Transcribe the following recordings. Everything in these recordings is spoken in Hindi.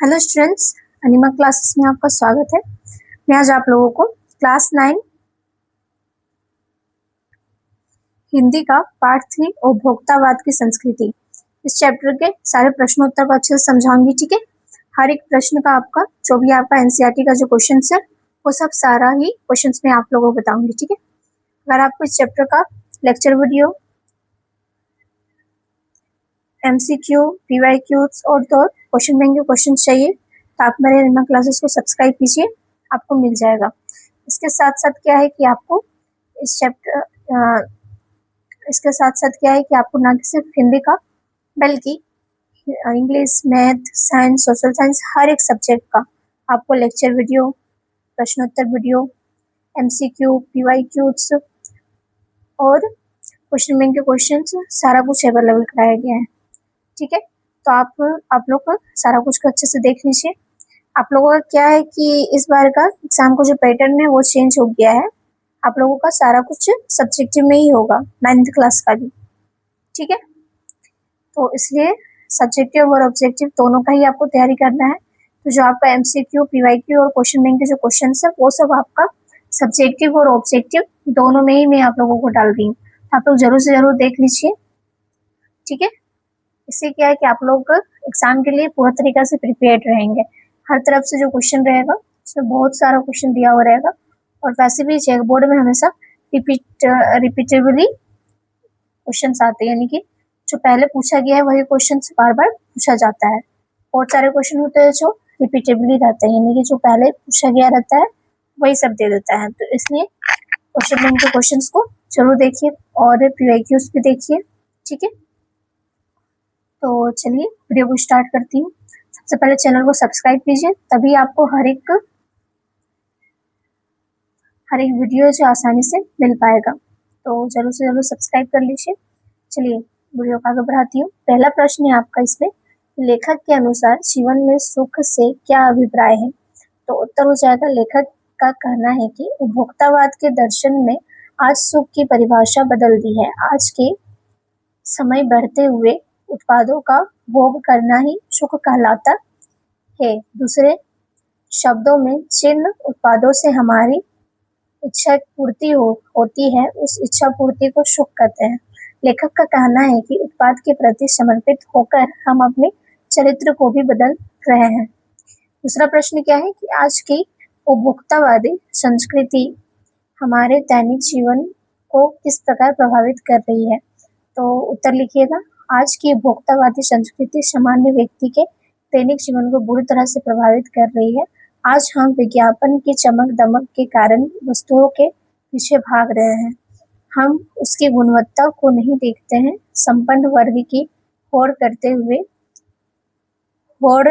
हेलो स्टूडेंट्स, अनिमा क्लासेस में आपका स्वागत है। मैं आज आप लोगों को क्लास 9 हिंदी का पार्ट 3 उपभोक्तावाद की संस्कृति इस चैप्टर के सारे प्रश्नोत्तर को अच्छे से समझाऊंगी। ठीक है, हर एक प्रश्न का आपका जो भी आपका एनसीईआरटी का जो क्वेश्चन है वो सब सारा ही क्वेश्चन में आप लोगों को बताऊंगी। ठीक है, अगर आपको इस चैप्टर का लेक्चर वीडियो, एमसीक्यू, पीवाईक्यूज और तो क्वेश्चन बैंक के क्वेश्चन चाहिए तो आप मेरे अनिमा क्लासेस को सब्सक्राइब कीजिए, आपको मिल जाएगा। इसके साथ साथ क्या है कि आपको इस चैप्टर इसके साथ साथ क्या है कि आपको ना सिर्फ हिंदी का बल्कि English, math, science, social science हर एक सब्जेक्ट का आपको लेक्चर वीडियो, प्रश्नोत्तर वीडियो, एमसीक्यू, पीवाईक्यूज और क्वेश्चन बैंक के क्वेश्चन सारा कुछ अवेलेबल कराया गया है। ठीक है, तो आप लोग का सारा कुछ को अच्छे से देख लीजिए। आप लोगों का क्या है कि इस बार का एग्जाम का जो पैटर्न है वो चेंज हो गया है। आप लोगों का सारा कुछ सब्जेक्टिव में ही होगा, 9th क्लास का भी। ठीक है, तो इसलिए सब्जेक्टिव और ऑब्जेक्टिव दोनों का ही आपको तैयारी करना है। तो जो आपका एमसीक्यू, पीवाईक्यू और क्वेश्चन बैंक के जो क्वेश्चन है वो सब आपका सब्जेक्टिव और ऑब्जेक्टिव दोनों में ही मैं आप लोगों को डाल रही हूँ। आप लोग जरूर से जरूर देख लीजिए। ठीक है, इससे क्या है कि आप लोग एग्जाम के लिए पूरा तरीका से प्रिपेयर्ड रहेंगे। हर तरफ से जो क्वेश्चन रहेगा उसमें बहुत सारा क्वेश्चन दिया हुआ रहेगा और वैसे भी चेक बोर्ड में हमेशा रिपीटेबली क्वेश्चन आते हैं, यानी कि जो पहले पूछा गया है वही क्वेश्चन बार बार पूछा जाता है। बहुत सारे क्वेश्चन होते हैं जो रिपीटेबली रहते हैं, यानी कि जो पहले पूछा गया रहता है वही सब दे देता है। तो इसलिए क्वेश्चन बैंक के क्वेश्चन को जरूर देखिए और पीवाईक्यूज भी देखिए। ठीक है, तो चलिए वीडियो को स्टार्ट करती हूँ। सबसे पहले चैनल को सब्सक्राइब कीजिए, तभी आपको हर एक वीडियो जो आसानी से मिल पाएगा। तो जरूर से जरूर सब्सक्राइब कर लीजिए। चलिए वीडियो को आगे बढ़ाती हूँ। पहला प्रश्न है आपका इसमें, लेखक के अनुसार जीवन में सुख से क्या अभिप्राय है? तो उत्तर हो जाएगा, लेखक का कहना है कि उपभोक्तावाद के दर्शन में आज सुख की परिभाषा बदल दी है। आज के समय बढ़ते हुए उत्पादों का भोग करना ही सुख कहलाता है। दूसरे शब्दों में जिन उत्पादों से हमारी इच्छा पूर्ति होती है उस इच्छा पूर्ति को सुख कहते हैं। लेखक का कहना है कि उत्पाद के प्रति समर्पित होकर हम अपने चरित्र को भी बदल रहे हैं। दूसरा प्रश्न क्या है कि आज की उपभोक्तावादी संस्कृति हमारे दैनिक जीवन को किस प्रकार प्रभावित कर रही है? तो उत्तर लिखिएगा, आज की उपभोक्तावादी संस्कृति सामान्य व्यक्ति के दैनिक जीवन को बुरी तरह से प्रभावित कर रही है। आज हम विज्ञापन की चमक दमक के कारण वस्तुओं के पीछे भाग रहे हैं। हम उसकी गुणवत्ता को नहीं देखते हैं। संपन्न वर्ग की होड़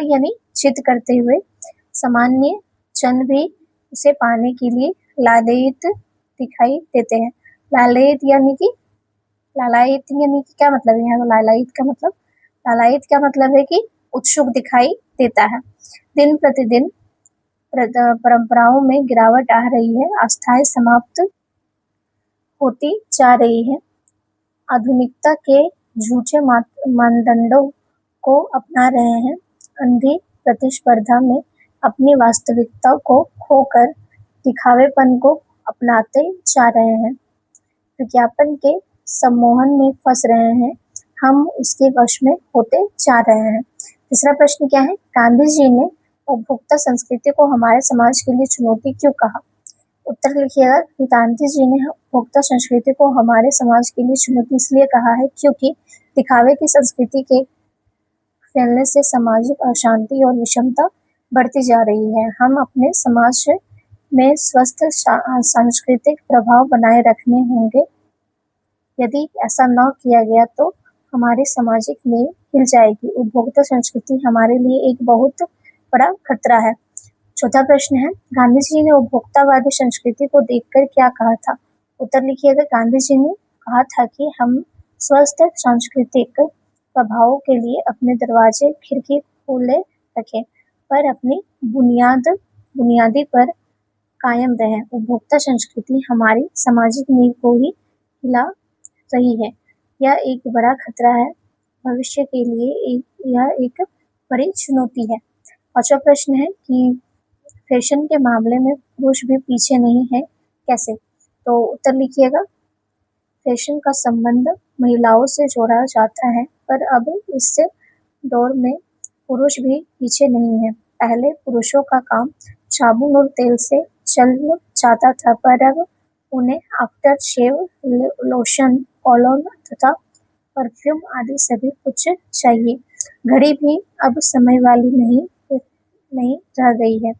यानी जिद करते हुए सामान्य जन भी उसे पाने के लिए लालायित दिखाई देते हैं। लालायित यानी कि क्या मतलब है? यहाँ लालायित का मतलब है कि उत्सुक दिखाई देता है। दिन प्रतिदिन परंपराओं में गिरावट आ रही है, आस्थाएं समाप्त होती जा रही है। आधुनिकता के झूठे मानदंडों को अपना रहे हैं। अंधी प्रतिस्पर्धा में अपनी वास्तविकता को खोकर दिखावेपन को अपनाते जा रहे हैं। विज्ञापन के सम्मोहन में फंस रहे हैं। हम उसके वश में होते जा रहे हैं। तीसरा प्रश्न क्या है? गांधी जी ने उपभोक्ता संस्कृति को हमारे समाज के लिए चुनौती क्यों कहा? उत्तर लिखिएगा, गांधी जी ने उपभोक्ता संस्कृति को हमारे समाज के लिए चुनौती इसलिए कहा है क्योंकि दिखावे की संस्कृति के फैलने से सामाजिक अशांति और विषमता बढ़ती जा रही है। हम अपने समाज में स्वस्थ सांस्कृतिक प्रभाव बनाए रखने होंगे। यदि ऐसा न किया गया तो हमारी सामाजिक नींव हिल जाएगी। उपभोक्ता संस्कृति हमारे लिए एक बहुत बड़ा खतरा है। चौथा प्रश्न है, गांधी जी ने उपभोक्तावादी संस्कृति को देखकर क्या कहा था? उत्तर लिखिएगा, गांधी जी ने कहा था कि हम स्वस्थ सांस्कृतिक प्रभावों के लिए अपने दरवाजे खिड़की खुले रखें पर अपनी बुनियादी पर कायम रहें। उपभोक्ता संस्कृति हमारी सामाजिक नींव को ही हिला रही है। यह एक बड़ा खतरा है भविष्य के लिए। यह एक बड़ी चुनौती है। पांचवा प्रश्न है कि फैशन के मामले में पुरुष भी पीछे नहीं है, कैसे? तो उत्तर लिखिएगा। फैशन का संबंध महिलाओं से जोड़ा जाता है, पर अब इस दौर में पुरुष भी पीछे नहीं है। पहले पुरुषों का काम साबुन और तेल से चल जाता था, पर अब उन्हें आफ्टर शेव, लोशन, कोलोन तथा परफ्यूम आदि सभी कुछ चाहिए। घड़ी भी अब समय वाली नहीं रह गई है,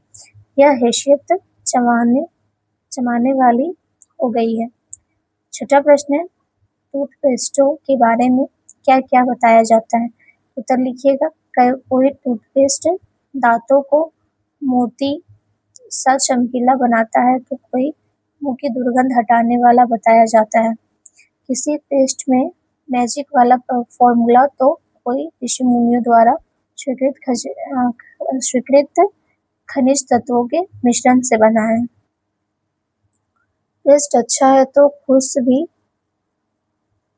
यह हैसियत जमाने वाली हो गई है। छठा प्रश्न है, टूथपेस्टों के बारे में क्या क्या बताया जाता है? उत्तर लिखिएगा। कोई टूथपेस्ट दांतों को मोती सा चमकीला बनाता है, तो कोई मुंह की दुर्गंध हटाने वाला बताया जाता है। किसी पेस्ट में मैजिक वाला फॉर्मूला तो कोई ऋषि मुनियों द्वारा स्वीकृत खनिज तत्वों के मिश्रण से बना है। पेस्ट अच्छा है तो खुश भी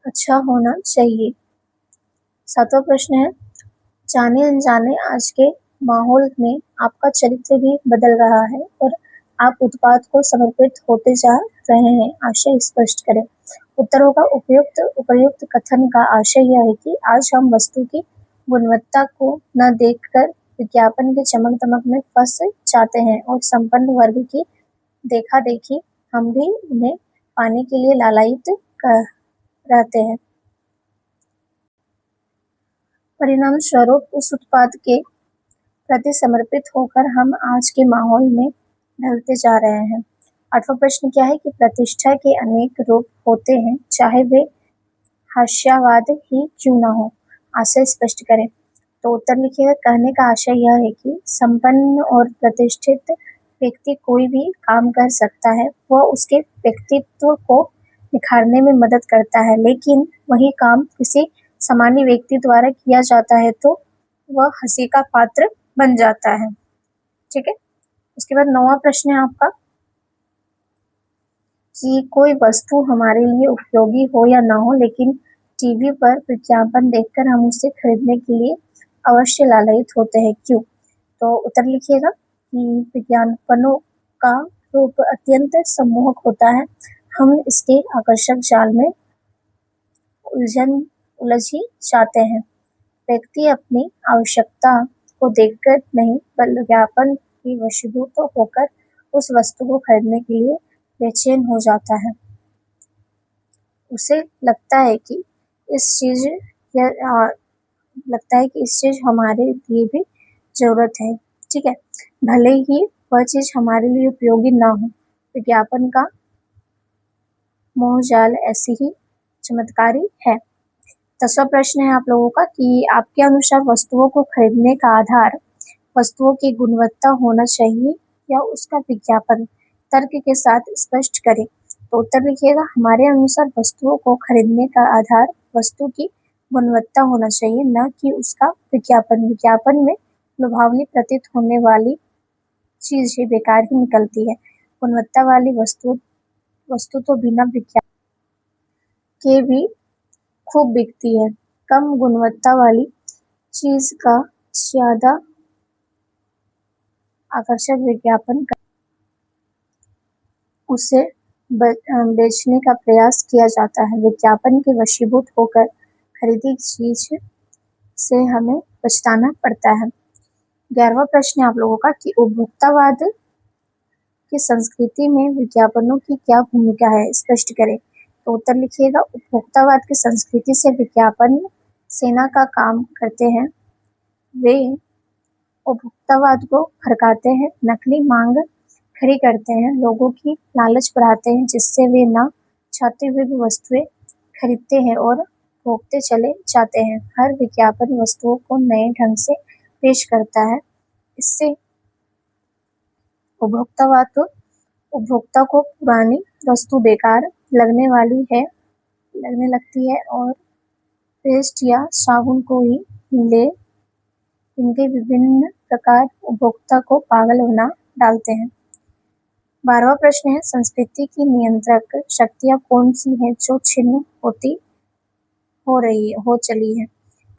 अच्छा होना चाहिए। सातवां प्रश्न है, जाने अनजाने आज के माहौल में आपका चरित्र भी बदल रहा है और आप उत्पाद को समर्पित होते जा रहे हैं, आशय स्पष्ट करें। उत्तर होगा उपर्युक्त कथन का आशय यह है कि आज हम वस्तु की गुणवत्ता को न देखकर विज्ञापन के चमक दमक में फंस जाते हैं और संपन्न वर्ग की देखा देखी हम भी उन्हें पाने के लिए लालायित रहते हैं। परिणाम स्वरूप उस उत्पाद के प्रति समर्पित होकर हम आज के माहौल में ढलते जा रहे हैं। आठवां प्रश्न क्या है कि प्रतिष्ठा के अनेक रूप होते हैं, चाहे वे हास्यावाद ही क्यों न हो, आशय स्पष्ट करें। तो उत्तर लिखिएगा। कहने का आशय यह है कि संपन्न और प्रतिष्ठित व्यक्ति कोई भी काम कर सकता है, वह उसके व्यक्तित्व को निखारने में मदद करता है, लेकिन वही काम किसी सामान्य व्यक्ति द्वारा किया जाता है तो वह हंसी का पात्र बन जाता है। ठीक है। उसके बाद 9वां प्रश्न है आपका कि कोई वस्तु हमारे लिए उपयोगी हो या ना हो, लेकिन टीवी पर विज्ञापन देखकर हम उसे खरीदने के लिए अवश्य लालायित होते हैं, क्यों? तो उत्तर लिखिएगा कि विज्ञापनों का रूप अत्यंत सम्मोहक होता है, हम इसके आकर्षक जाल में उलझ ही जाते हैं। व्यक्ति अपनी आवश्यकता को देखकर नहीं, बल्कि विज्ञापन की वशीभूत होकर उस वस्तु को खरीदने के लिए बेचैन हो जाता है। उसे लगता है कि इस चीज हमारे लिए भी जरूरत है। ठीक है, भले ही वह चीज हमारे लिए उपयोगी ना हो। विज्ञापन का मोहजाल ऐसी ही चमत्कारी है। 10वां प्रश्न है आप लोगों का कि आपके अनुसार वस्तुओं को खरीदने का आधार वस्तुओं की गुणवत्ता होना चाहिए या उसका विज्ञापन? तर्क के साथ स्पष्ट करें। तो उत्तर लिखिएगा। हमारे अनुसार वस्तुओं को खरीदने का आधार वस्तु की गुणवत्ता होना चाहिए, न कि उसका विज्ञापन। विज्ञापन में लुभावनी प्रतीत होने वाली चीज ही बेकार ही निकलती है। गुणवत्ता वाली वस्तु तो बिना विज्ञापन के भी खूब बिकती है। कम गुणवत्ता वाली चीज का ज्यादा आकर्षक विज्ञापन कर उसे बेचने का प्रयास किया जाता है। विज्ञापन के वशीभूत होकर खरीदी चीज से हमें पछताना पड़ता है। 11वां प्रश्न है आप लोगों का कि उपभोक्तावाद की संस्कृति में विज्ञापनों की क्या भूमिका है, स्पष्ट करें। तो उत्तर लिखिएगा। उपभोक्तावाद की संस्कृति से विज्ञापन सेना का काम करते हैं। वे उपभोक्तावाद को भड़काते हैं, नकली मांग खड़ी करते हैं, लोगों की लालच बढ़ाते हैं, जिससे वे ना चाहते हुए भी वस्तुएं खरीदते हैं और भोगते चले जाते हैं। हर विज्ञापन वस्तुओं को नए ढंग से पेश करता है। इससे उपभोक्ता को पुरानी वस्तु बेकार लगने लगती है और पेस्ट या साबुन को ही ले इनके विभिन्न प्रकार उपभोक्ता को पागल बना डालते हैं। 12वां प्रश्न है संस्कृति की नियंत्रक शक्तियां कौन सी हैं जो छिन्न हो चली है?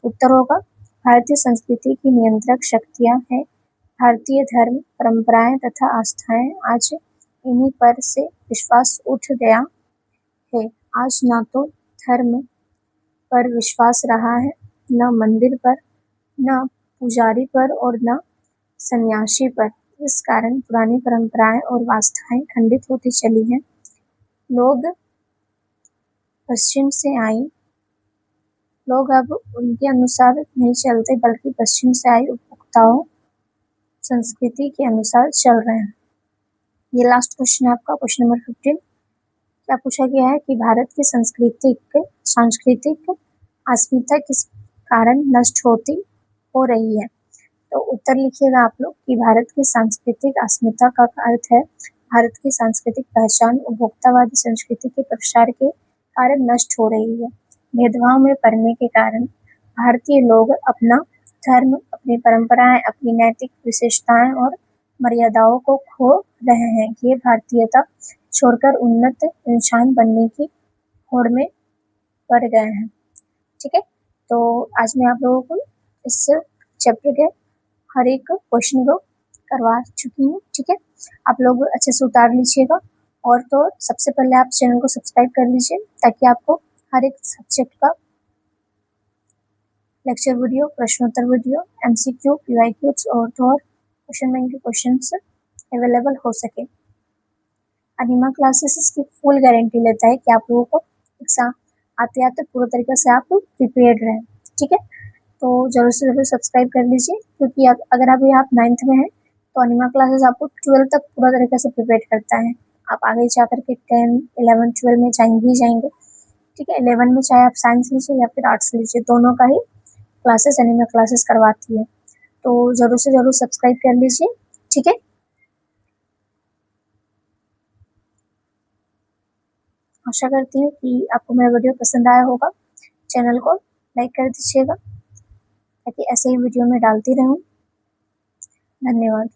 उत्तर होगा भारतीय संस्कृति की नियंत्रक शक्तियां हैं भारतीय धर्म, परंपराएं तथा आस्थाएं आज इन्हीं पर से विश्वास उठ गया है। आज न तो धर्म पर विश्वास रहा है, न मंदिर पर, न पुजारी पर और न सन्यासी पर। इस कारण पुरानी परंपराएं और आस्थाएं खंडित होती चली हैं। लोग पश्चिम से आई लोग अब उनके अनुसार नहीं चलते, बल्कि पश्चिम से आई उपभोक्ताओं संस्कृति के अनुसार चल रहे हैं। ये लास्ट क्वेश्चन है आपका, क्वेश्चन नंबर 15। क्या पूछा गया है कि भारत की सांस्कृतिक अस्मिता किस कारण नष्ट हो रही है। तो उत्तर लिखिएगा आप लोग कि भारत की सांस्कृतिक अस्मिता का अर्थ है भारत की सांस्कृतिक पहचान उपभोक्तावादी संस्कृति के प्रसार के कारण नष्ट हो रही है। भेदभाव में पड़ने के कारण भारतीय लोग अपना धर्म, अपनी परंपराएं, अपनी नैतिक विशेषताएं और मर्यादाओं को खो रहे हैं। ये भारतीयता छोड़कर उन्नत इंसान बनने की होड़ में पड़ गए हैं। ठीक है, तो आज मैं आप लोगों को इस चैप्टर के हर एक क्वेश्चन को करवा चुकी हूँ। ठीक है, आप लोग अच्छे से उतार लीजिएगा। और तो सबसे पहले आप चैनल को सब्सक्राइब कर लीजिए, ताकि आपको हर एक सब्जेक्ट का लेक्चर वीडियो, प्रश्नोत्तर वीडियो, MCQ, PYQs और तो और क्वेश्चन बैंक के क्वेश्चंस अवेलेबल हो सके। अनिमा क्लासेस इसकी फुल गारंटी लेता है कि आप लोगों को एग्जाम आते आते पूरे तरीके से आप प्रिपेयर्ड रहें। ठीक है, तो जरूर से जरूर सब्सक्राइब कर लीजिए, क्योंकि अगर अभी आप 9th में हैं तो अनिमा क्लासेस आपको 12 तक पूरा तरीके से प्रिपेयर करता है। आप आगे जाकर के 10, 11, 12 में जाएंगे। ठीक है, 11 में चाहे आप साइंस लीजिए या फिर आर्ट्स लीजिए, दोनों का ही क्लासेस अनिमा क्लासेस करवाती है। तो जरूर से जरूर सब्सक्राइब कर लीजिए। ठीक है, आशा करती हूँ कि आपको मेरा वीडियो पसंद आया होगा। चैनल को लाइक कर दीजिएगा, ताकि ऐसे ही वीडियो में डालती रहूँ। धन्यवाद।